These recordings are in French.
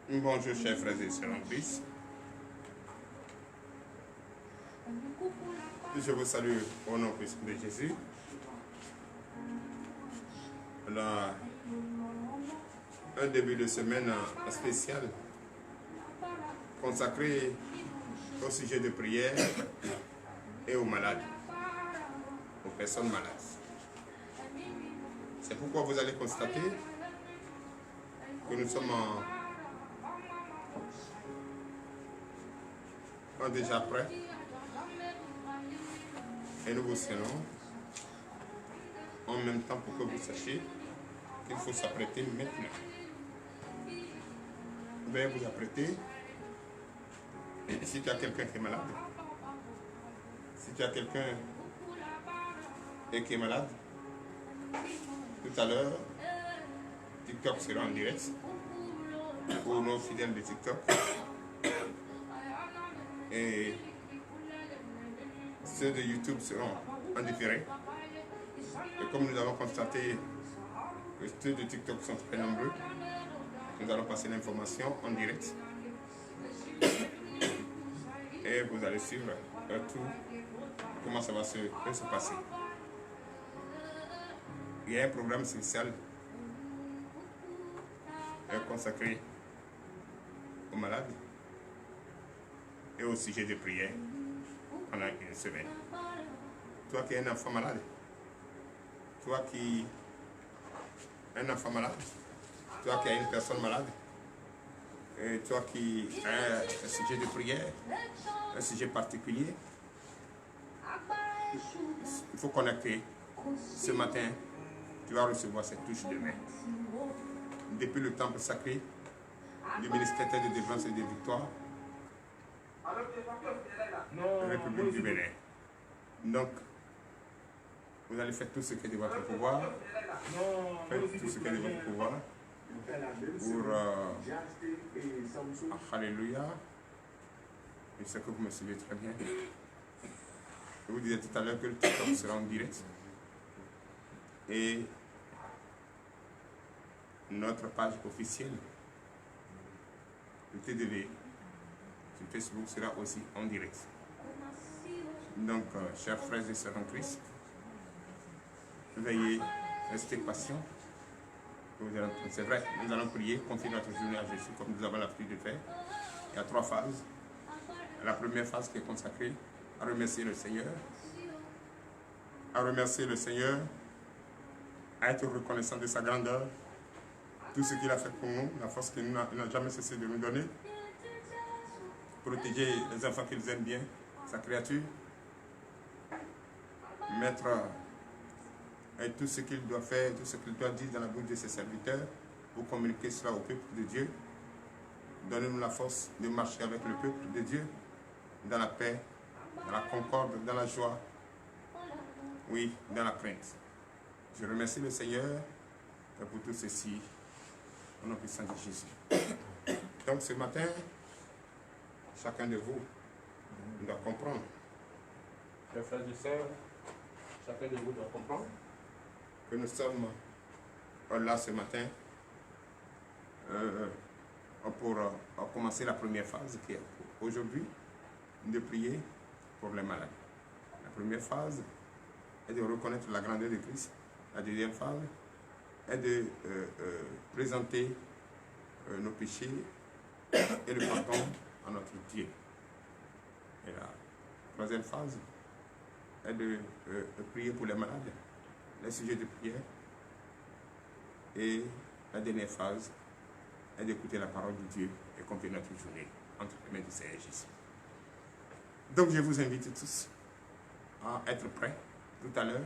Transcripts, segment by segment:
Bonjour chers frères et sœurs en Christ. Je vous salue au nom puissant de Jésus. On a un début de semaine spécial consacré au sujet de prière et aux malades, aux personnes malades. C'est pourquoi vous allez constater que nous sommes déjà prêts et nous vous serons en même temps pour que vous sachiez qu'il faut s'apprêter maintenant. Veuillez vous apprêter. Et si tu as quelqu'un qui est malade, si tu as quelqu'un qui est malade, tout à l'heure, TikTok sera en direct pour nos fidèles de TikTok. Et ceux de YouTube seront en différé. Et comme nous avons constaté que ceux de TikTok sont très nombreux, nous allons passer l'information en direct. Et vous allez suivre tout, comment ça va se passer. Il y a un programme spécial consacré aux malades et au sujet de prière pendant une semaine. Toi qui es un enfant malade, toi qui es un enfant malade, toi qui es une personne malade, et toi qui as un sujet de prière, un sujet particulier, il faut connecter. Ce matin, tu vas recevoir cette touche de main. Depuis le temple sacré du ministère de délivrance et de victoire, République du Bénin. Donc, vous allez faire tout ce qui est de votre pouvoir. Faites tout ce qui est de votre pouvoir pour Alléluia. Je sais que vous me suivez très bien. Je vous disais tout à l'heure que le TikTok sera en direct. Et notre page officielle, le TDV, sur Facebook sera aussi en direct. Donc, chers frères et sœurs en Christ, veuillez rester patients. C'est vrai, nous allons prier, confier notre journée à Jésus comme nous avons l'habitude de faire. Il y a 3 phases. La première phase qui est consacrée à remercier le Seigneur, à être reconnaissant de sa grandeur, tout ce qu'il a fait pour nous, la force qu'il n'a jamais cessé de nous donner, protéger les enfants qu'il aime bien, sa créature, mettre tout ce qu'il doit faire, tout ce qu'il doit dire dans la bouche de ses serviteurs pour communiquer cela au peuple de Dieu. Donnez-nous la force de marcher avec le peuple de Dieu dans la paix, dans la concorde, dans la joie, oui, dans la crainte. Je remercie le Seigneur pour tout ceci, au nom puissant de Jésus. Donc ce matin, chacun de vous doit comprendre. Les frères et sœurs, chacun de vous doit comprendre que nous sommes là ce matin pour commencer la première phase qui est aujourd'hui de prier pour les malades. La première phase est de reconnaître la grandeur de Christ. La deuxième phase est de présenter nos péchés et le pardon à notre Dieu. Et la troisième phase est de prier pour les malades, les sujets de prière. Et la dernière phase est d'écouter la parole de Dieu et confier notre journée entre les mains du Seigneur Jésus. Donc je vous invite tous à être prêts tout à l'heure.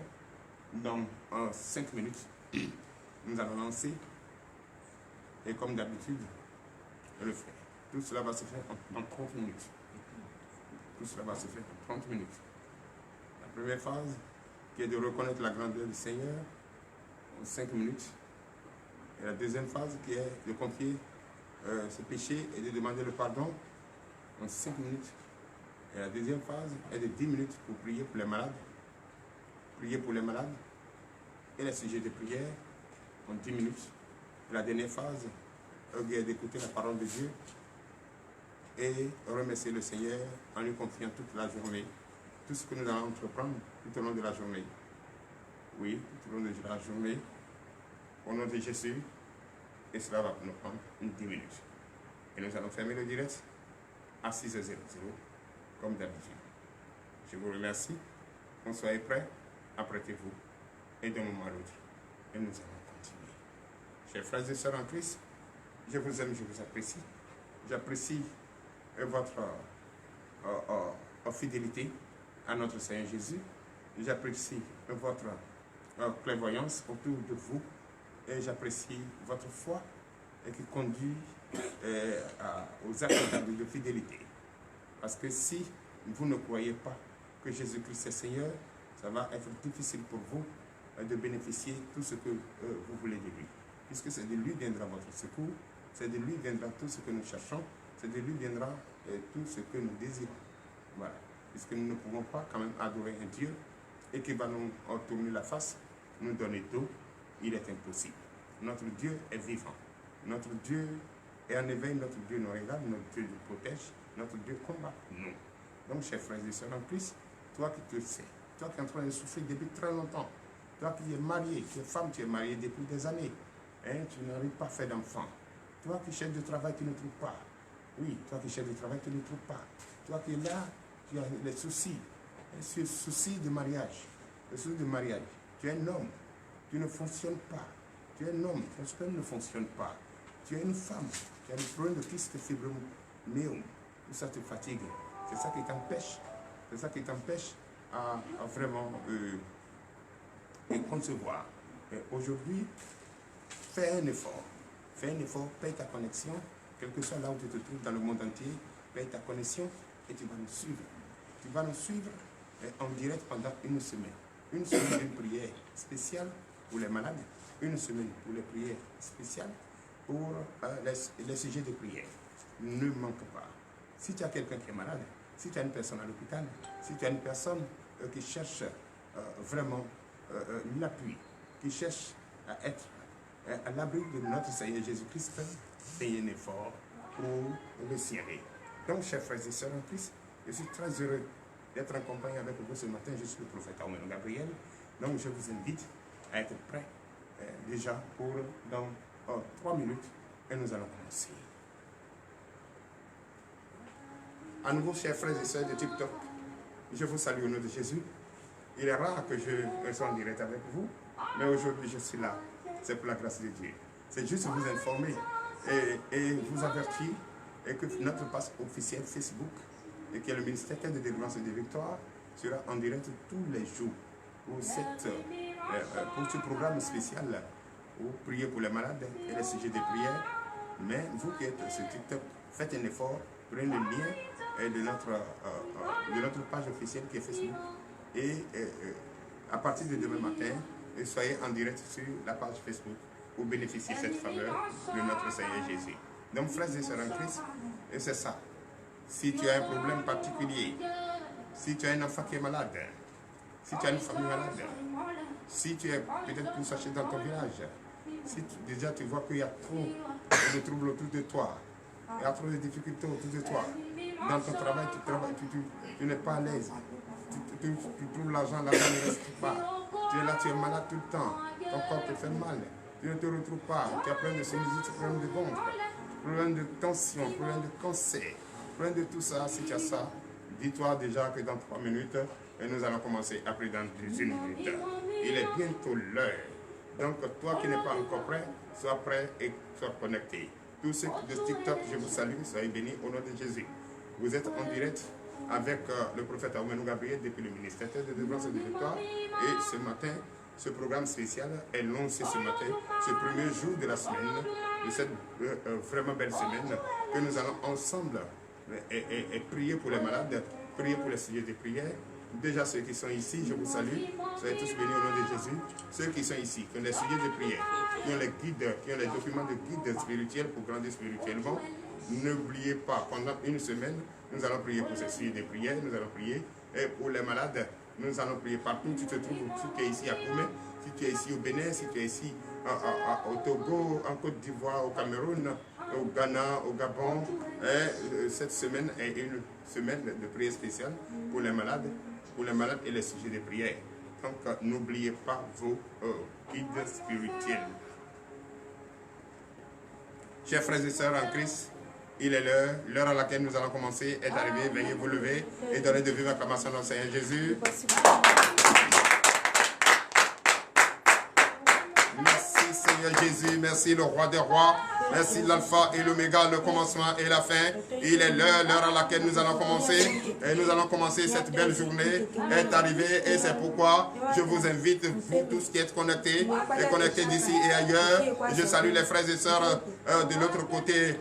Dans 5 minutes, nous allons lancer. Et comme d'habitude, le faire. Tout cela va se faire en 30 minutes. Tout cela va se faire en 30 minutes. La première phase, qui est de reconnaître la grandeur du Seigneur, en 5 minutes. Et la deuxième phase, qui est de confier ses péchés et de demander le pardon, en 5 minutes. Et la deuxième phase est de 10 minutes pour prier pour les malades. Prier pour les malades. Et les sujets de prière en 10 minutes. Et la dernière phase est d'écouter la parole de Dieu et remercier le Seigneur en lui confiant toute la journée, tout ce que nous allons entreprendre tout au long de la journée. Oui, tout au long de la journée, au nom de Jésus, et cela va nous prendre une 10 minutes. Et nous allons fermer le direct à 6h00, comme d'habitude. Je vous remercie. On soyez prêts, apprêtez-vous, et d'un moment à l'autre, et nous allons continuer. Chers frères et sœurs en Christ, je vous aime, je vous apprécie. J'apprécie votre fidélité à notre Seigneur Jésus. J'apprécie votre clairvoyance autour de vous et j'apprécie votre foi et qui conduit aux actes de fidélité. Parce que si vous ne croyez pas que Jésus-Christ est Seigneur, ça va être difficile pour vous de bénéficier de tout ce que vous voulez de lui. Puisque c'est de lui viendra votre secours, c'est de lui viendra tout ce que nous cherchons, c'est de lui viendra tout ce que nous désirons. Voilà. Puisque nous ne pouvons pas quand même adorer un Dieu et qui va nous tourner la face, nous donner d'eau, il est impossible. Notre Dieu est vivant. Notre Dieu est en éveil, notre Dieu nous regarde, notre Dieu nous protège, notre Dieu combat nous. Donc, chers frères et sœurs en Christ, toi qui te sais, toi qui es en train de souffrir depuis très longtemps, toi qui es marié, tu es femme, tu es marié depuis des années, hein, tu n'arrives pas à faire d'enfant. Toi qui cherches du travail, tu ne trouves pas. Oui, toi qui cherches du travail, tu ne trouves pas. Toi qui es là, tu as les soucis de mariage. Les soucis de mariage. Tu es un homme, tu ne fonctionnes pas. Tu es un homme, ton sperme ne fonctionne pas. Tu es une femme, tu as des problèmes de kyste fibromyome. Tout ça te fatigue. C'est ça qui t'empêche. C'est ça qui t'empêche à vraiment concevoir. Aujourd'hui, fais un effort. Fais un effort, paye ta connexion, quel que soit là où tu te trouves dans le monde entier, paye ta connexion et tu vas nous suivre. Tu vas nous suivre en direct pendant une semaine. Une semaine de prière spéciale pour les malades, une semaine pour les prières spéciales pour les sujets de prière. Ne manque pas. Si tu as quelqu'un qui est malade, si tu as une personne à l'hôpital, si tu as une personne qui cherche vraiment l'appui, qui cherche à être à l'abri de notre Seigneur Jésus-Christ, fais un effort pour le serrer. Donc, chers frères et sœurs en Christ, je suis très heureux d'être en compagnie avec vous ce matin. Je suis le prophète Aouméno Gabriel. Donc, je vous invite à être prêts déjà pour dans 3 minutes et nous allons commencer. À nouveau, chers frères et sœurs de TikTok, je vous salue au nom de Jésus. Il est rare que je sois en direct avec vous, mais aujourd'hui je suis là. C'est pour la grâce de Dieu. C'est juste vous informer et vous avertir et que notre page officielle Facebook, et qui est le ministère de délivrance et de victoire, sera en direct tous les jours pour ce programme spécial pour prier pour les malades et les sujets de prière. Mais vous qui êtes sur TikTok, faites un effort, prenez le lien de notre page officielle qui est Facebook et à partir de demain matin, et soyez en direct sur la page Facebook pour bénéficier de cette faveur de notre Seigneur Jésus. Donc, frères et sœurs en Christ, et c'est ça. Si tu as un problème particulier, si tu as un enfant qui est malade, si tu as une famille malade, si tu es peut-être tout sachet dans ton village, si déjà tu vois qu'il y a trop de troubles autour de toi, il y a trop de difficultés autour de toi, dans ton travail, tu n'es pas à l'aise, tu trouves l'argent, l'argent ne reste pas. Tu es là, tu es malade tout le temps, ton corps te fait mal, tu ne te retrouves pas, tu as plein de sinusite, problème de ventre, problème de tension, problème de cancer, problème de tout ça. Si tu as ça, dis-toi déjà que dans 3 minutes, et nous allons commencer après dans 1 minute. Il est bientôt l'heure. Donc toi qui n'es pas encore prêt, sois prêt et sois connecté. Tous ceux de TikTok, je vous salue, soyez bénis au nom de Jésus. Vous êtes en direct avec le prophète Aouméno Gabriel depuis le ministère de délivrance et de victoire. Et ce matin, ce programme spécial est lancé ce matin, ce premier jour de la semaine, de cette vraiment belle semaine, que nous allons ensemble et prier pour les malades, prier pour les sujets de prière. Déjà ceux qui sont ici, je vous salue, soyez tous bénis au nom de Jésus. Ceux qui sont ici, qui ont les sujets de prière, qui ont les guides, qui ont les documents de guide spirituel pour grandir spirituellement, n'oubliez pas, pendant une semaine, nous allons prier pour ces sujets de prière, nous allons prier pour les malades, nous allons prier partout où tu te trouves, si tu es ici à Koumé, si tu es ici au Bénin, si tu es ici au Togo, en Côte d'Ivoire, au Cameroun, au Ghana, au Gabon. Cette semaine est une semaine de prière spéciale pour les malades et les sujets de prière. Donc n'oubliez pas vos guides spirituels. Chers frères et sœurs en Christ, il est l'heure à laquelle nous allons commencer est arrivée. Veuillez vous lever et donner de vives acclamations à notre Seigneur Jésus. Merci Seigneur Jésus, merci le roi des rois, merci l'alpha et l'oméga, le commencement et la fin. Il est l'heure à laquelle nous allons commencer. Et nous allons commencer cette belle journée est arrivée et c'est pourquoi je vous invite, vous tous qui êtes connectés et connectés d'ici et ailleurs. Je salue les frères et sœurs de l'autre côté,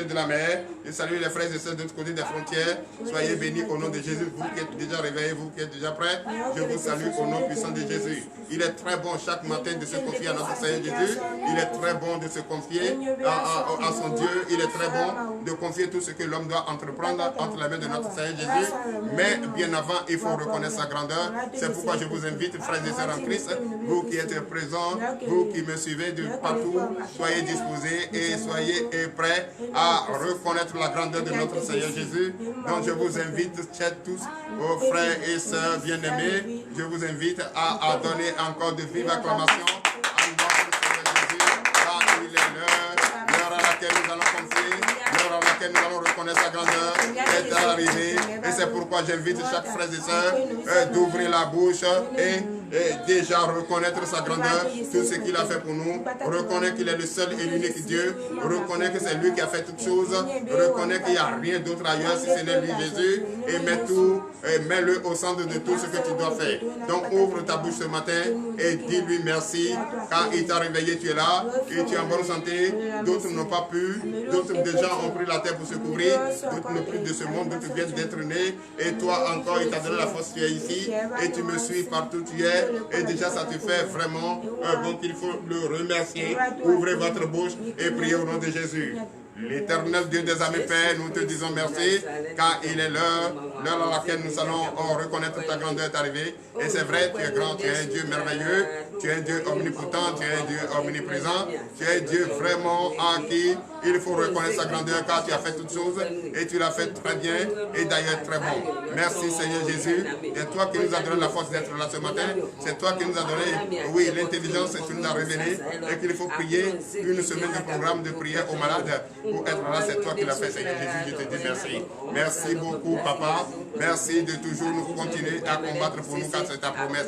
de la mer. Je salue les frères et sœurs de l'autre côté des frontières. Soyez bénis au nom de Jésus. Vous qui êtes déjà réveillés, vous qui êtes déjà prêts, je vous salue au nom puissant de Jésus. Il est très bon chaque matin de se confier à notre Seigneur Jésus. Il est très bon de se confier à son Dieu. Il est très bon de confier tout ce que l'homme doit entreprendre entre les mains de notre Seigneur Jésus. Mais bien avant, il faut reconnaître sa grandeur. C'est pourquoi je vous invite, frères et sœurs en Christ, vous qui êtes présents, vous qui me suivez de partout, soyez disposés et soyez prêts à reconnaître la grandeur de notre Seigneur Jésus. Donc je vous invite, chers tous, vos frères et sœurs bien-aimés, je vous invite à donner encore de vives acclamations à notre Seigneur Jésus, car il est l'heure à laquelle nous allons confier, l'heure à laquelle nous allons reconnaître sa grandeur est arrivée. Et c'est pourquoi j'invite chaque frère et sœur d'ouvrir la bouche et déjà reconnaître sa grandeur, tout ce qu'il a fait pour nous, reconnaître qu'il est le seul et l'unique Dieu, reconnaître que c'est lui qui a fait toutes choses, reconnaître qu'il n'y a rien d'autre ailleurs si ce n'est lui Jésus, et mets-le au centre de tout ce que tu dois faire. Donc ouvre ta bouche ce matin et dis-lui merci, car il t'a réveillé, tu es là, et tu es en bonne santé, d'autres n'ont pas pu, d'autres déjà ont pris la terre pour se couvrir, d'autres n'ont plus de ce monde, d'autres viennent d'être nés, et toi encore il t'a donné la force, tu es ici, et tu me suis partout où tu es, et déjà ça te fait vraiment bon qu'il faut le remercier. Ouvrez votre bouche et priez au nom de Jésus. L'Éternel Dieu des armées, Père, nous te disons merci, car il est l'heure à laquelle nous allons reconnaître ta grandeur est arrivée. Et c'est vrai, tu es grand, tu es un Dieu merveilleux, tu es un Dieu omnipotent, tu es un Dieu omniprésent, tu es un Dieu vraiment en qui il faut reconnaître sa grandeur, car tu as fait toutes choses et tu l'as fait très bien et d'ailleurs très bon. Merci Seigneur Jésus, c'est toi qui nous as donné la force d'être là ce matin, c'est toi qui nous as donné, oui, l'intelligence et tu nous as révélé et qu'il faut prier une semaine de programme de prière aux malades. Pour être là, c'est toi qui l'as fait, Seigneur Jésus, je te dis merci. Merci beaucoup, Papa. Merci de toujours nous continuer à combattre pour nous, car c'est ta promesse.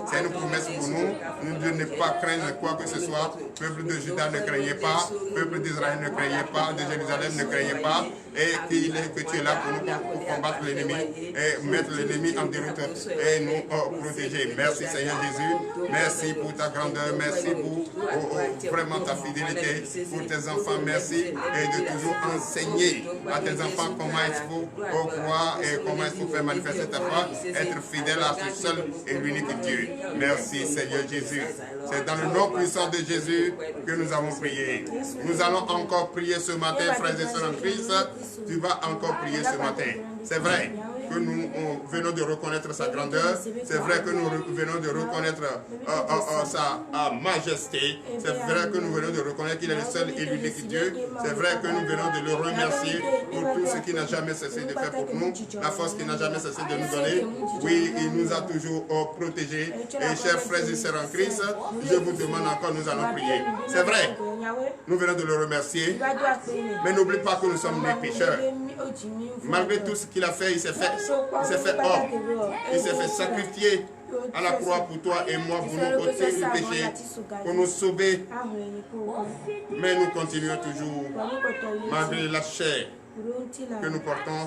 C'est une promesse pour nous, de ne pas craindre quoi que ce soit. Peuple de Juda, ne craignez pas. Peuple d'Israël, ne craignez pas. De Jérusalem, ne craignez pas. Et que tu es là pour nous, pour combattre l'ennemi et mettre l'ennemi en déroute et nous protéger. Merci, Seigneur Jésus. Merci pour ta grandeur. Merci pour vraiment ta fidélité pour tes enfants. Merci. Et de toujours enseigner à tes enfants comment il faut croire et comment il faut faire manifester ta foi, être fidèle à ce seul et l'unique Dieu. Merci Seigneur Jésus. C'est dans le nom puissant de Jésus que nous avons prié. Nous allons encore prier ce matin, frères et sœurs en Christ. Tu vas encore prier ce matin. C'est vrai que nous venons de reconnaître sa grandeur, c'est vrai que nous venons de reconnaître sa majesté, c'est vrai que nous venons de reconnaître qu'il est le seul et l'unique Dieu, c'est vrai que nous venons de le remercier pour tout ce qu'il n'a jamais cessé de faire pour nous, la force qu'il n'a jamais cessé de nous donner. Oui, il nous a toujours protégés. Et chers frères et sœurs en Christ, je vous demande encore, nous allons prier. C'est vrai, nous venons de le remercier, mais n'oublie pas que nous sommes des pécheurs. Malgré tout ce qu'il a fait, il s'est fait homme. Il s'est fait sacrifier à la croix pour toi et moi, pour nous ôter du péché, pour nous sauver. Mais nous continuons toujours, malgré la chair que nous portons,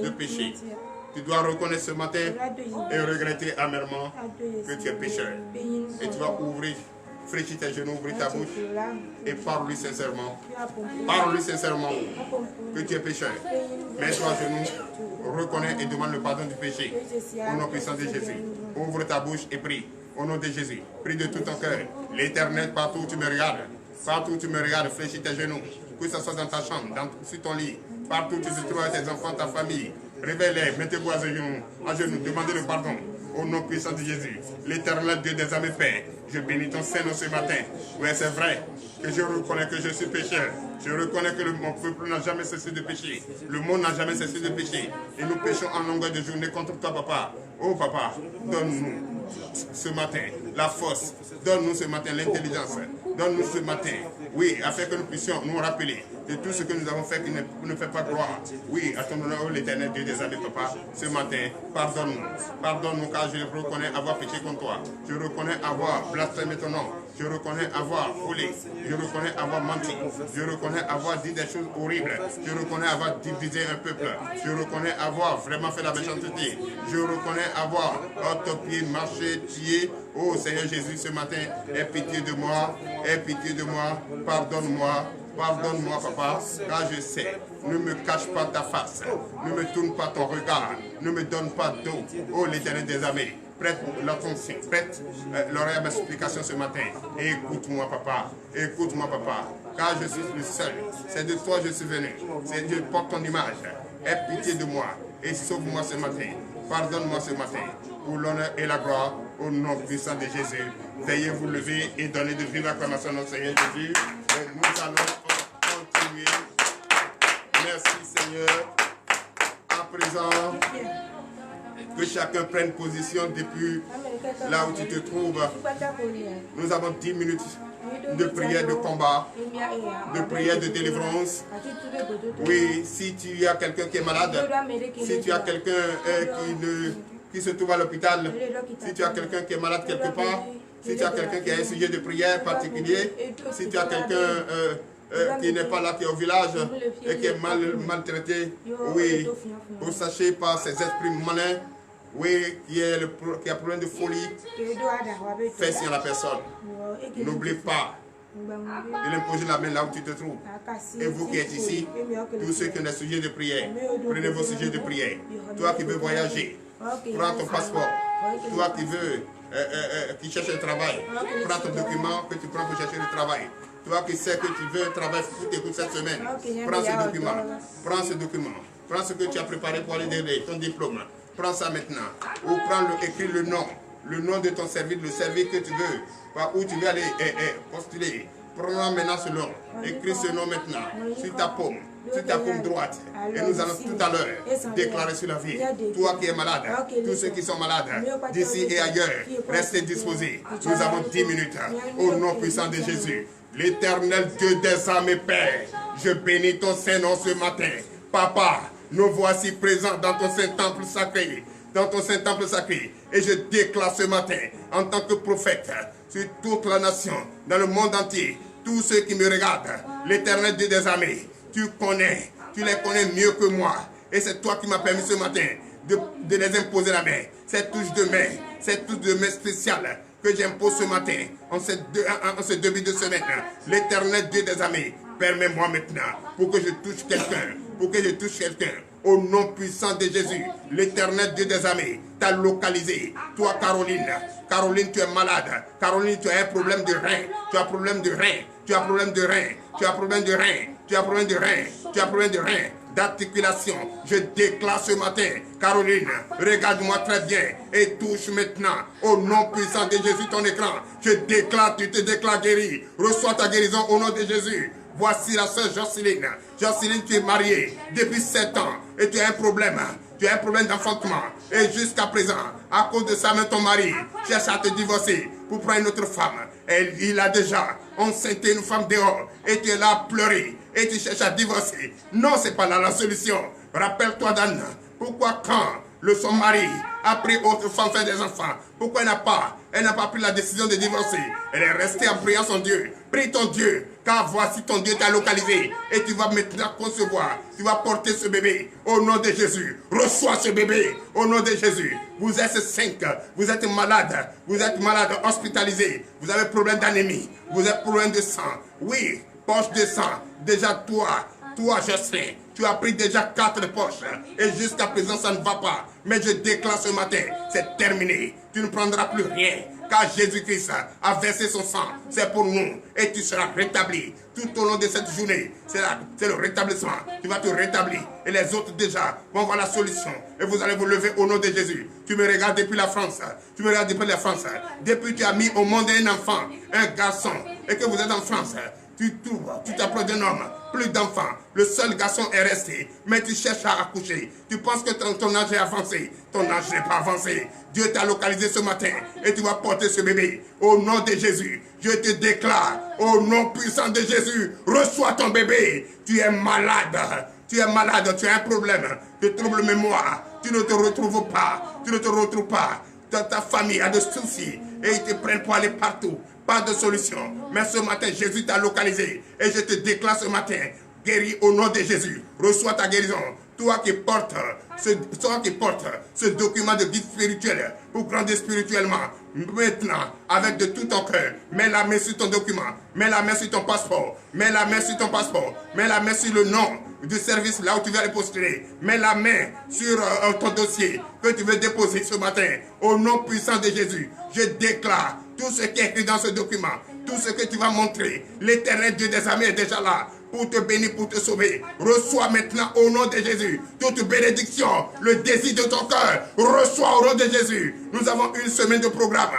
de péché. Tu dois reconnaître ce matin et regretter amèrement que tu es pécheur. Et tu vas ouvrir, fléchir tes genoux, ouvrir ta bouche et parle-lui sincèrement. Parle-lui sincèrement que tu es pécheur. Mets-toi à genoux, reconnais et demande le pardon du péché. Au nom puissant de Jésus. Ouvre ta bouche et prie. Au nom de Jésus. Prie de tout ton cœur. L'Éternel, partout où tu me regardes, fléchis tes genoux. que ce soit dans ta chambre, sur ton lit, partout où tu te trouves avec tes enfants, ta famille. Réveille-les, mettez-vous à genoux, demandez le pardon. Au nom puissant de Jésus, l'Éternel Dieu des armées Père, je bénis ton Saint-Nom ce matin. Oui, c'est vrai que je reconnais que je suis pécheur. Je reconnais que mon peuple n'a jamais cessé de pécher. Le monde n'a jamais cessé de pécher. Et nous péchons en longueur de journée contre toi, Papa. Oh, Papa, donne-nous ce matin la force. Donne-nous ce matin l'intelligence. Donne-nous ce matin, oui, afin que nous puissions nous rappeler de tout ce que nous avons fait qui ne fait pas gloire. Oui, à ton honneur, oh, l'Éternel Dieu des armées, Papa, ce matin, pardonne-nous. Pardonne-nous car je reconnais avoir péché contre toi. Je reconnais avoir blasphémé ton nom. Je reconnais avoir volé. Je reconnais avoir menti. Je reconnais avoir dit des choses horribles. Je reconnais avoir divisé un peuple. Je reconnais avoir vraiment fait la méchanceté. Je reconnais avoir autopié, marché, tué. Oh Seigneur Jésus, ce matin, aie pitié de moi. Aie pitié de moi. Pardonne-moi. Pardonne-moi, Papa, car je sais, ne me cache pas ta face, ne me tourne pas ton regard, ne me donne pas d'eau. Oh, l'Éternel des armées, prête l'attention, prête l'oreille à ma supplication ce matin. Et écoute-moi, Papa, car je suis le seul. C'est de toi que je suis venu. Je porte ton image. Aie pitié de moi et sauve-moi ce matin. Pardonne-moi ce matin. Pour l'honneur et la gloire, au nom puissant de Jésus. Veuillez vous lever et donner de vive acclamation à notre Seigneur Jésus. Et nous allons continuer. Merci Seigneur. À présent, que chacun prenne position depuis là où tu te trouves. Nous avons 10 minutes de prière de combat, de prière de délivrance. Oui, si tu as quelqu'un qui est malade, si tu as quelqu'un qui se trouve à l'hôpital, si tu as quelqu'un qui est malade quelque part, si tu as quelqu'un qui a un sujet de prière particulier, si tu as quelqu'un qui n'est pas là, qui est au village et qui est maltraité, oui, vous sachez par ces esprits malins, oui, qui a problème de folie, fais signe à la personne. N'oublie pas de l'imposer la main là où tu te trouves. Et vous qui êtes ici, tous ceux qui ont des sujets de prière, prenez vos sujets de prière. Toi qui veux voyager, prends ton passeport. Toi qui cherches un travail, prends ton document que tu prends pour chercher le travail. Toi qui sais que tu veux un travail pour t'écouter cette semaine, prends ce document. Prends ce document. Prends ce que tu as préparé pour aller donner ton diplôme. Prends ça maintenant. Ou écris le nom de ton service, le service que tu veux, où tu veux aller postuler. Prends maintenant ce nom. Écris ce nom maintenant sur ta paume droite. Et nous allons tout à l'heure déclarer sur la vie. Toi qui es malade, tous ceux qui sont malades, d'ici et ailleurs, restez disposés. Nous avons 10 minutes. Au nom puissant de Jésus. L'Éternel Dieu des armées, Père, je bénis ton Saint-Nom ce matin. Papa, nous voici présents dans ton Saint-Temple sacré. Et je déclare ce matin, en tant que prophète, sur toute la nation, dans le monde entier, tous ceux qui me regardent, l'Éternel Dieu des armées, tu les connais mieux que moi. Et c'est toi qui m'as permis ce matin de les imposer la main. Cette touche de main spéciale que j'impose ce matin, en ce début de semaine. L'Éternel Dieu des armées, permets-moi maintenant, pour que je touche quelqu'un, au nom puissant de Jésus, l'Éternel Dieu des armées t'a localisé. Toi, Caroline, tu es malade. Caroline, tu as un problème de rein. Tu as problème de rein. D'articulation. Je déclare ce matin, Caroline, regarde-moi très bien et touche maintenant au nom puissant de Jésus ton écran. Je déclare, tu te déclares guéri. Reçois ta guérison au nom de Jésus. Voici la sœur Jocelyne. Jocelyne, tu es mariée depuis 7 ans et tu as un problème. Tu as un problème d'enfantement. Et jusqu'à présent, à cause de ça, même ton mari cherche à te divorcer pour prendre une autre femme. Et il a déjà enceinté une femme dehors. Et tu es là à pleurer. Et tu cherches à divorcer. Non, ce n'est pas là la solution. Rappelle-toi d'Anne. Pourquoi quand son mari a pris autre femme, faire des enfants, pourquoi elle n'a pas pris la décision de divorcer? Elle est restée en priant son Dieu. Prie ton Dieu, car voici ton Dieu t'a localisé. Et tu vas maintenant concevoir. Tu vas porter ce bébé au nom de Jésus. Reçois ce bébé au nom de Jésus. Vous êtes 5, vous êtes malade, hospitalisé. Vous avez problème d'anémie, vous avez problème de sang. Oui, poche de sang. Déjà toi, je sais. Tu as pris déjà 4 poches et jusqu'à présent ça ne va pas. Mais je déclare ce matin, c'est terminé. Tu ne prendras plus rien. car Jésus-Christ a versé son sang. C'est pour nous. Et tu seras rétabli tout au long de cette journée. C'est le rétablissement. Tu vas te rétablir. Et les autres déjà vont voir la solution. Et vous allez vous lever au nom de Jésus. Tu me regardes depuis la France. Tu me regardes depuis la France. Depuis que tu as mis au monde un enfant, un garçon, et que vous êtes en France, tu t'approches d'un homme, plus d'enfants. Le seul garçon est resté, mais tu cherches à accoucher. Tu penses que ton âge est avancé. Ton âge n'est pas avancé. Dieu t'a localisé ce matin et tu vas porter ce bébé. Au nom de Jésus, je te déclare, au nom puissant de Jésus, reçois ton bébé. Tu es malade. Tu es malade, tu as un problème de trouble mémoire. Tu ne te retrouves pas. Tu ne te retrouves pas. Ta famille a des soucis et ils te prennent pour aller partout. Pas de solution. Mais ce matin, Jésus t'a localisé. Et je te déclare ce matin, guéri au nom de Jésus. Reçois ta guérison. Toi qui portes ce document de guide spirituel pour grandir spirituellement, maintenant, avec de tout ton cœur, mets la main sur ton document, mets la main sur ton passeport, mets la main sur ton passeport, mets la main sur le nom du service là où tu vas aller postuler, mets la main sur ton dossier que tu veux déposer ce matin. Au nom puissant de Jésus, je déclare tout ce qui est écrit dans ce document, tout ce que tu vas montrer. L'Éternel Dieu des armées est déjà là pour te bénir, pour te sauver. Reçois maintenant au nom de Jésus toute bénédiction, le désir de ton cœur. Reçois au nom de Jésus. Nous avons une semaine de programme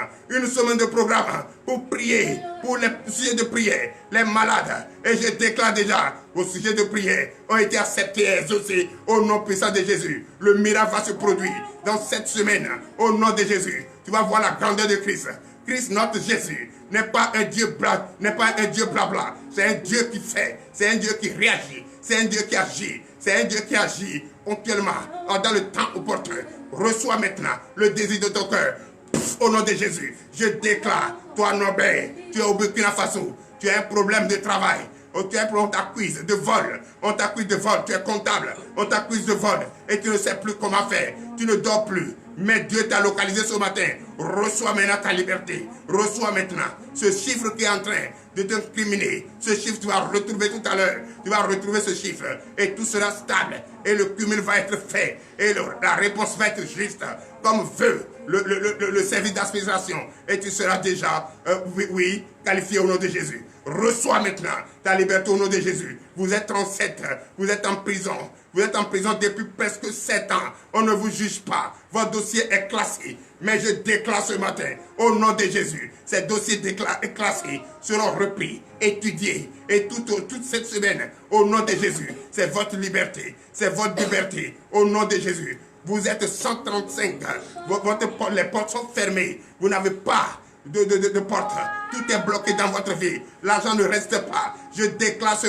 pour prier, pour les sujets de prière, les malades. Et je déclare déjà, vos sujets de prière ont été acceptés et exaucés au nom puissant de Jésus. Le miracle va se produire dans cette semaine au nom de Jésus. Tu vas voir la grandeur de Christ. Christ, notre Jésus, n'est pas un Dieu blabla. C'est un Dieu qui fait. C'est un Dieu qui réagit. C'est un Dieu qui agit. C'est un Dieu qui agit ponctuellement dans le temps opportun. Reçois maintenant le désir de ton cœur. Au nom de Jésus, je déclare, toi Nobel, tu es au Burkina Faso. Tu as un problème de travail. On t'accuse de vol. On t'accuse de vol. Tu es comptable. On t'accuse de vol. Et tu ne sais plus comment faire. Tu ne dors plus. Mais Dieu t'a localisé ce matin. Reçois maintenant ta liberté. Reçois maintenant ce chiffre qui est en train de t'incriminer. Ce chiffre, tu vas retrouver tout à l'heure. Tu vas retrouver ce chiffre. Et tout sera stable. Et le cumul va être fait. Et la réponse va être juste. Comme veut le service d'aspiration. Et tu seras déjà, qualifié au nom de Jésus. Reçois maintenant ta liberté au nom de Jésus. Vous êtes en 7, vous êtes en prison. Vous êtes en prison depuis presque 7 ans. On ne vous juge pas. Votre dossier est classé. Mais je déclare ce matin, au nom de Jésus, ces dossiers classés seront repris, étudiés. Et toute cette semaine, au nom de Jésus, c'est votre liberté. C'est votre liberté, au nom de Jésus. Vous êtes 135. Les portes sont fermées. Vous n'avez pas de porte. Tout est bloqué dans votre vie. L'argent ne reste pas. Je déclare ce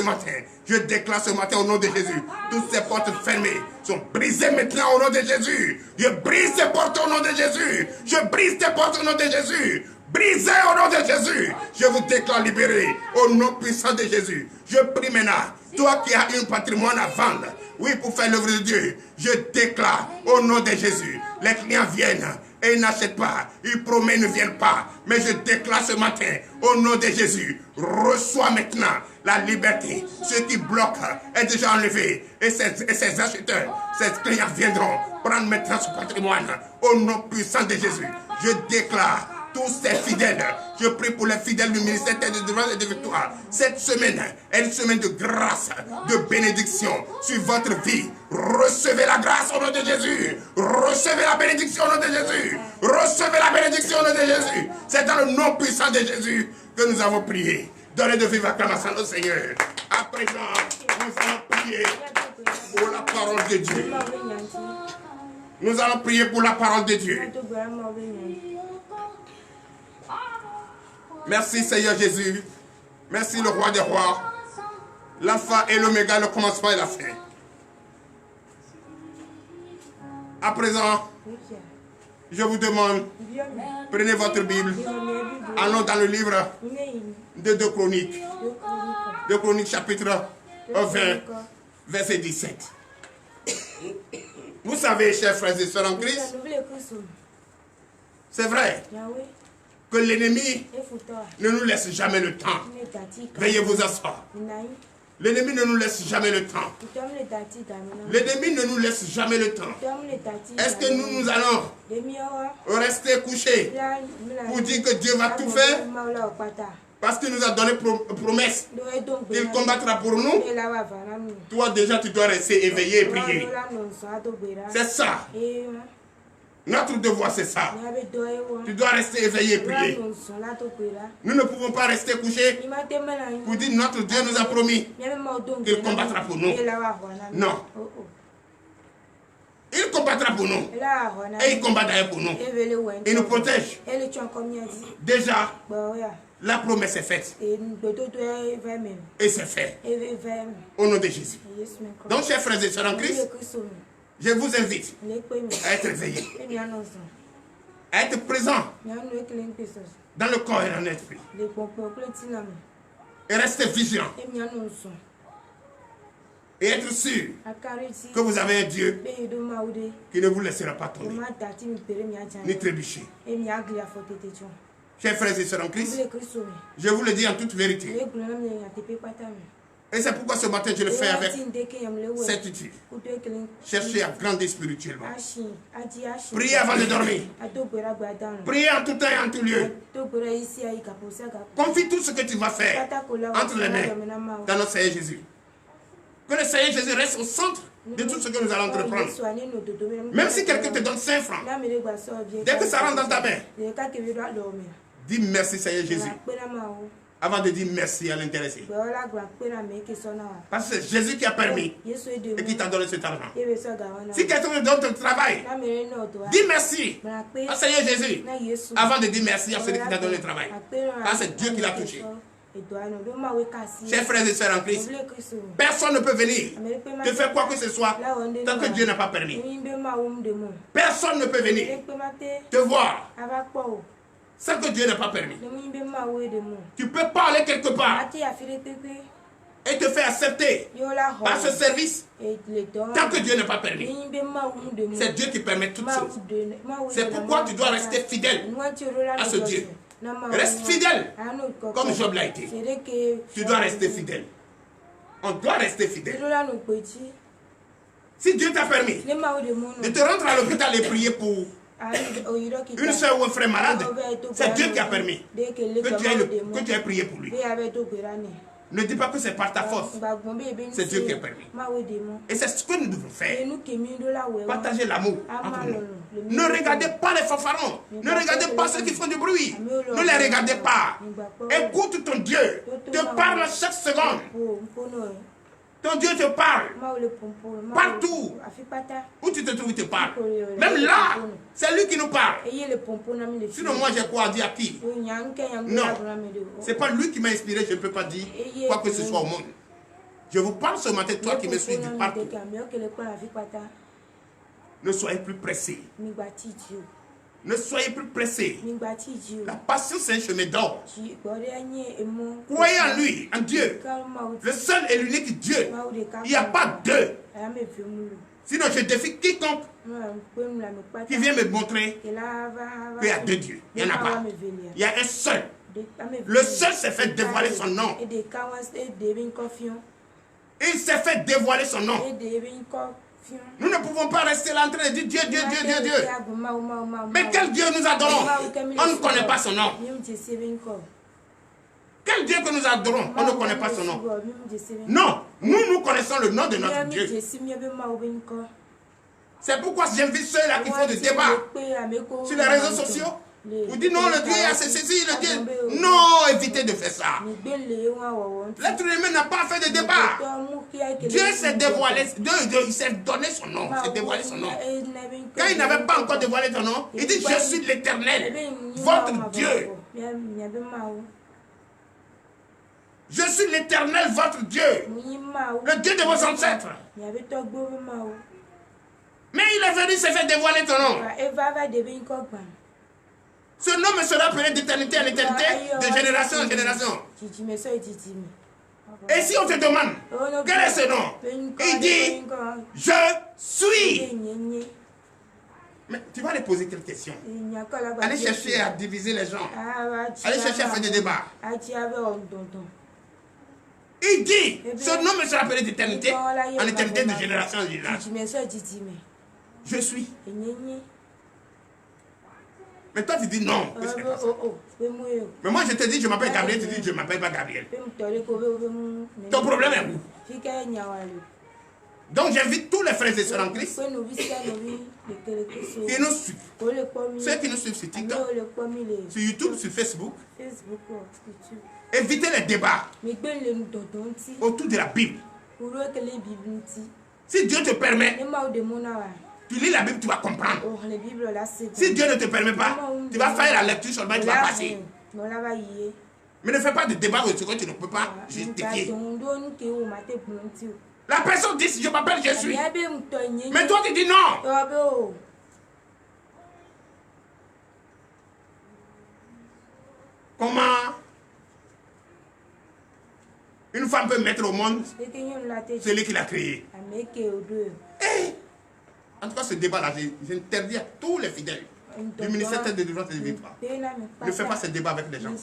matin au nom de Jésus. Toutes ces portes fermées sont brisées maintenant au nom de Jésus. Je brise ces portes au nom de Jésus. Je brise tes portes au nom de Jésus. Brisez au nom de Jésus. Je vous déclare libéré au nom puissant de Jésus. Je prie maintenant, toi qui as un patrimoine à vendre, oui, pour faire l'œuvre de Dieu, je déclare au nom de Jésus, les clients viennent et ils n'achètent pas, ils promettent, ils ne viennent pas. Mais je déclare ce matin, au nom de Jésus, reçois maintenant la liberté. Ce qui bloque est déjà enlevé. Et ces acheteurs, ces clients viendront prendre maintenant ce patrimoine. Au nom puissant de Jésus, je déclare tous ces fidèles. Je prie pour les fidèles du ministère de délivrance et de victoire. Cette semaine est une semaine de grâce, de bénédiction sur votre vie. Recevez la grâce au nom de Jésus. Recevez la bénédiction au nom de Jésus. Recevez la bénédiction au nom de Jésus. C'est dans le nom puissant de Jésus que nous avons prié. Donnez de vive acclamation au Seigneur. À présent, nous allons prier pour la parole de Dieu. Nous allons prier pour la parole de Dieu. Merci Seigneur Jésus. Merci le roi des rois. L'alpha et l'oméga, le commencement et la fin. À présent, je vous demande, prenez votre Bible. Allons dans le livre de 2 Chroniques. 2 Chroniques chapitre 20, verset 17. Vous savez, chers frères et sœurs en Christ, c'est vrai que l'ennemi ne nous laisse jamais le temps. Veuillez vous asseoir. L'ennemi ne nous laisse jamais le temps. L'ennemi ne nous laisse jamais le temps. Est-ce que nous allons rester couchés pour dire que Dieu va tout faire? Parce qu'il nous a donné promesse qu'il combattra pour nous. Toi déjà tu dois rester éveillé et prier. C'est ça. Notre devoir c'est ça. Tu dois rester éveillé et prier. Nous ne pouvons pas rester couchés pour dire notre Dieu nous a promis qu'il combattra pour nous. Non. Il combattra pour nous. Et il combat d'ailleurs pour nous. Il nous protège. Déjà, la promesse est faite. Et c'est fait. Au nom de Jésus. Donc, chers frères et sœurs en Christ, je vous invite à être éveillés, à être présent dans le corps et dans l'esprit. Et rester vigilant. Et être sûr que vous avez un Dieu qui ne vous laissera pas tomber, ni trébucher. Chers frères et sœurs en Christ, je vous le dis en toute vérité. Et c'est pourquoi ce matin je le fais avec certitude. Cherchez à grandir spirituellement. Priez avant de dormir. Priez en tout temps et en tout lieu. Confie tout ce que tu vas faire entre les mains dans notre Seigneur Jésus. Que le Seigneur Jésus reste au centre de tout ce que nous allons entreprendre. Même si quelqu'un te donne 5 francs, dès que ça rentre dans ta main, dis merci Seigneur Jésus. Avant de dire merci à l'intéressé. Parce que c'est Jésus qui a permis et qui t'a donné cet argent. Si quelqu'un te donne ton travail, dis merci à Seigneur Jésus. Avant de dire merci à celui qui t'a donné le travail. Parce que c'est Dieu qui l'a touché. Chers frères et sœurs en Christ, personne ne peut venir te faire quoi que ce soit tant que Dieu n'a pas permis. Personne ne peut venir te voir sans que Dieu n'a pas permis. Tu peux parler quelque part et te faire accepter par ce service tant que Dieu n'a pas permis. C'est Dieu qui permet toutes choses. C'est pourquoi tu dois rester fidèle à ce Dieu. Reste fidèle comme Job l'a été. Tu dois rester fidèle. On doit rester fidèle. Si Dieu t'a permis de te rendre à l'hôpital et prier pour une soeur ou un frère malade, c'est Dieu qui a permis que tu aies prié pour lui. Ne dis pas que c'est par ta force. C'est Dieu qui a permis. Et c'est ce que nous devons faire. Partager l'amour entre nous. Ne regardez pas les fanfarons. Ne regardez pas ceux qui font du bruit. Ne les regardez pas. Écoute ton Dieu. Te parle chaque seconde. Ton Dieu te parle. Partout où tu te trouves, il te parle. Même là, c'est lui qui nous parle. Sinon, moi, j'ai quoi à dire à qui? Non. C'est pas lui qui m'a inspiré, je ne peux pas dire quoi que ce soit au monde. Je vous parle ce matin, toi qui me suis du partout. Ne soyez plus pressés. Ne soyez plus pressés. La patience, c'est un chemin d'or. Croyez en lui, en Dieu. Le seul et l'unique Dieu. Il n'y a pas deux. Sinon, je défie quiconque qui vient me montrer qu'il y a deux dieux. Il n'y en a pas. Il y a un seul. Le seul s'est fait dévoiler son nom. Il s'est fait dévoiler son nom. Nous ne pouvons pas rester là en train de dire Dieu, Dieu, Dieu, Dieu, Dieu. Mais quel Dieu nous adorons? On ne connaît pas son nom. Quel Dieu que nous adorons? On ne connaît pas son nom. Non, nous connaissons le nom de notre Dieu. C'est pourquoi j'invite ceux-là qui font des débats sur les réseaux sociaux. Vous dites non, le Dieu a ceci, le Dieu. Non, évitez de faire ça. L'être humain n'a pas fait de débat. Dieu s'est dévoilé, il s'est donné son nom, il s'est dévoilé son nom. Quand il n'avait pas encore dévoilé son nom, il dit je suis l'Éternel, votre Dieu. Je suis l'Éternel, votre Dieu, le Dieu de vos ancêtres. Mais il est venu se faire dévoiler ton nom. Ce nom me sera appelé d'éternité en éternité, de génération en génération. Et si on te demande, quel est ce nom? Il dit, je suis. Mais tu vas aller poser quelques questions. Allez chercher à diviser les gens. Allez chercher à faire des débats. Il dit, ce nom me sera appelé d'éternité, en éternité de génération en génération. Je suis. Mais toi, tu dis non. Mais moi, je te dis, je m'appelle Gabriel, tu dis, je ne m'appelle pas Gabriel. Ton problème est où? Donc, j'invite tous les frères et sœurs en Christ qui nous suivent. Ceux qui nous suivent sur TikTok, sur YouTube, sur Facebook. Évitez les débats autour de la Bible. Si Dieu te permet, tu lis la Bible, tu vas comprendre. Si Dieu ne te permet pas, tu vas faire la lecture seulement, tu vas passer. Mais ne fais pas de débat sur ce que tu ne peux pas justifier. La personne dit, je m'appelle, je suis. Mais toi, tu dis non. Comment une femme peut mettre au monde celui qui l'a créé? En tout cas, ce débat-là, j'interdis à tous les fidèles du ministère de délivrance et de victoire. Ne fais pas ce débat avec les gens.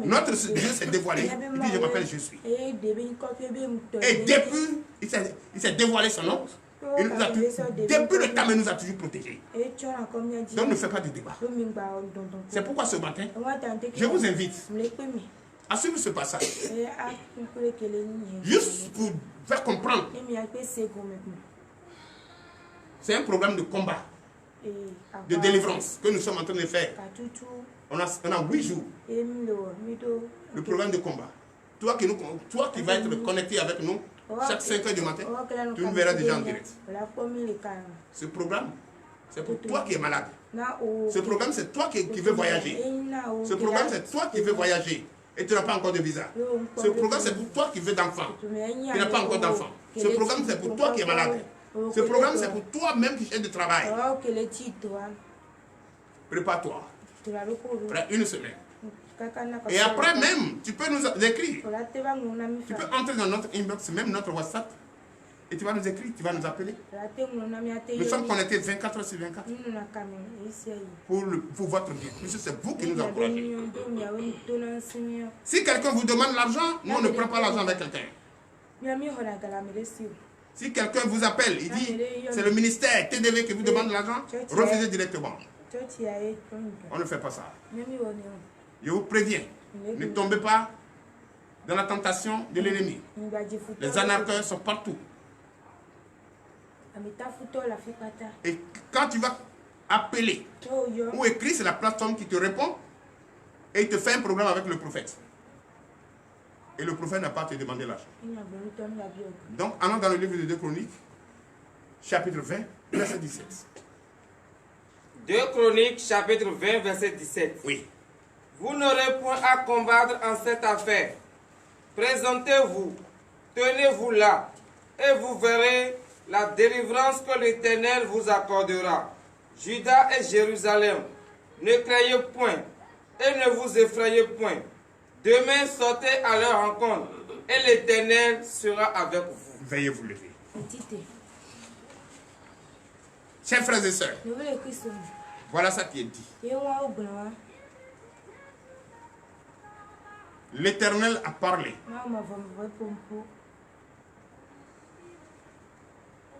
Notre Dieu s'est dévoilé. Il dit, je m'appelle, je suis. Et depuis, il s'est dévoilé son nom. Il nous a depuis le temps, il nous a toujours protégés. Donc ne fais pas de débat. C'est pourquoi ce matin, je vous invite à suivre ce passage. Juste pour faire comprendre. C'est un programme de combat, de délivrance que nous sommes en train de faire. On a 8 jours. Le programme de combat. Toi qui vas être connecté avec nous chaque 5 heures du matin, tu nous verras déjà en direct. Ce programme, c'est pour toi qui es malade. Ce programme, c'est toi qui veux voyager. Ce programme, c'est toi qui veux voyager et tu n'as pas encore de visa. Ce programme, c'est pour toi qui veux d'enfants. Tu n'as pas encore d'enfants. Ce programme, c'est pour toi qui es malade. Ce programme, c'est pour toi-même qui cherche du travail. Prépare-toi. Après une semaine. Et après même, tu peux nous écrire. Tu peux entrer dans notre inbox, même notre WhatsApp. Et tu vas nous écrire, tu vas nous appeler. Nous sommes connectés 24 heures sur 24. Pour votre bien. Puisque c'est vous qui nous encouragez. Si quelqu'un vous demande l'argent, nous on ne prend pas l'argent avec quelqu'un. Si quelqu'un vous appelle, il dit, c'est le ministère TDV qui vous demande l'argent, refusez directement. On ne fait pas ça. Je vous préviens, ne tombez pas dans la tentation de l'ennemi. Les arnaqueurs sont partout. Et quand tu vas appeler ou écrire, c'est la plateforme qui te répond et il te fait un programme avec le prophète. Et le prophète n'a pas à te demander l'argent. Donc, allons dans le livre de 2 Chroniques, chapitre 20, verset 17. 2 Chroniques, chapitre 20, verset 17. Oui. Vous n'aurez point à combattre en cette affaire. Présentez-vous, tenez-vous là, et vous verrez la délivrance que l'Éternel vous accordera. Juda et Jérusalem, ne craignez point, et ne vous effrayez point. Demain, sortez à leur rencontre, et l'Éternel sera avec vous. Veuillez vous lever. Chers frères et sœurs, voilà ça qui est dit. L'Éternel a parlé.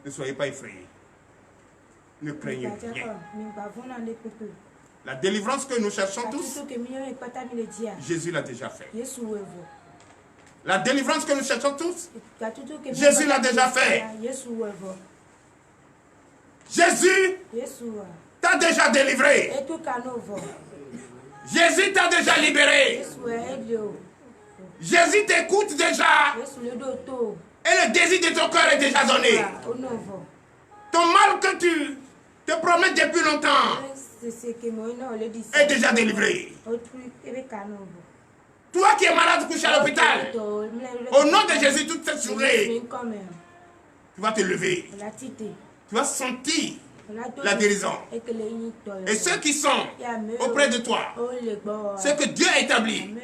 Ne soyez pas effrayés. Ne craignez rien. La délivrance que nous cherchons tous, Jésus l'a déjà fait. La délivrance que nous cherchons tous, Jésus l'a déjà fait. Jésus t'a déjà délivré. Jésus t'a déjà libéré. Jésus t'écoute déjà. Et le désir de ton cœur est déjà donné. Ton mal que tu te promets depuis longtemps est déjà délivré. Toi qui es malade couché à l'hôpital, au nom de Jésus, toute cette journée, tu vas te lever. Tu vas sentir la guérison. Et ceux qui sont auprès de toi, ce que Dieu a établi,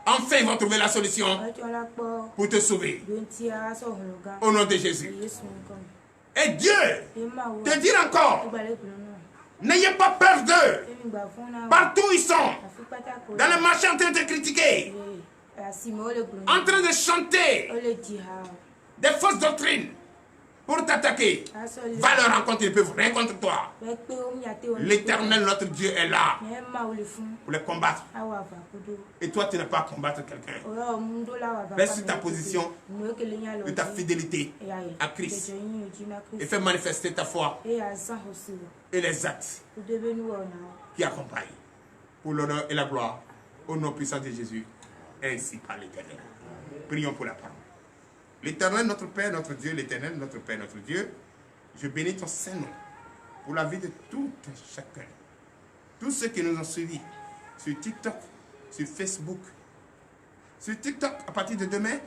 enfin ils vont trouver la solution pour te sauver. Au nom de Jésus. Et Dieu te dit encore, n'ayez pas peur d'eux. Partout ils sont, dans le marché en train de te critiquer. en train de chanter des fausses doctrines pour t'attaquer, va leur rencontrer, ils peuvent rien contre toi. L'Éternel, notre Dieu, est là pour les combattre. Et toi, tu n'as pas à combattre quelqu'un. Reste sur ta position de ta fidélité à Christ et fais manifester ta foi et les actes qui accompagnent pour l'honneur et la gloire au nom puissant de Jésus, ainsi par l'Éternel. Prions pour la parole. L'Éternel, notre Père, notre Dieu, l'Éternel, notre Père, notre Dieu, je bénis ton Saint-Nom pour la vie de tout chacun. Tous ceux qui nous ont suivis sur TikTok, sur Facebook. Sur TikTok, à partir de demain,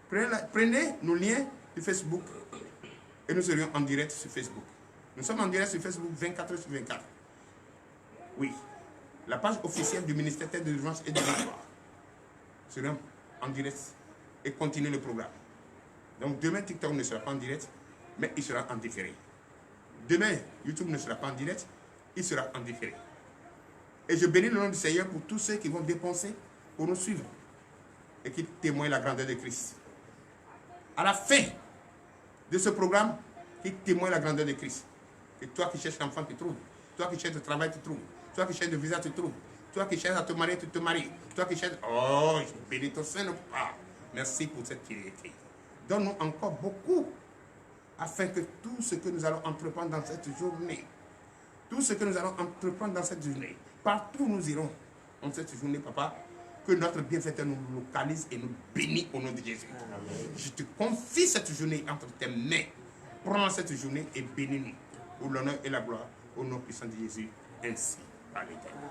prenez nos liens de Facebook et nous serions en direct sur Facebook. Nous sommes en direct sur Facebook 24 sur 24. Oui, la page officielle du ministère de délivrance et de victoire. Nous serons en direct et continuer le programme. Donc demain, TikTok ne sera pas en direct, mais il sera en différé. Demain, YouTube ne sera pas en direct, il sera en différé. Et je bénis le nom du Seigneur pour tous ceux qui vont dépenser pour nous suivre et qui témoignent la grandeur de Christ. À la fin de ce programme, qui témoigne la grandeur de Christ. Et toi qui cherches l'enfant, tu trouves. Toi qui cherches le travail, tu trouves. Toi qui cherches le visa, tu trouves. Toi qui cherches à te marier, tu te maries. Toi qui cherches... Oh, je bénis ton Saint-Nom. Merci pour cette fidélité. Donne-nous encore beaucoup afin que tout ce que nous allons entreprendre dans cette journée, partout où nous irons dans cette journée, papa, que notre bienfaiteur nous localise et nous bénisse au nom de Jésus. Amen. Je te confie cette journée entre tes mains. Prends cette journée et bénis-nous pour l'honneur et la gloire au nom puissant de Jésus, ainsi par l'Éternel.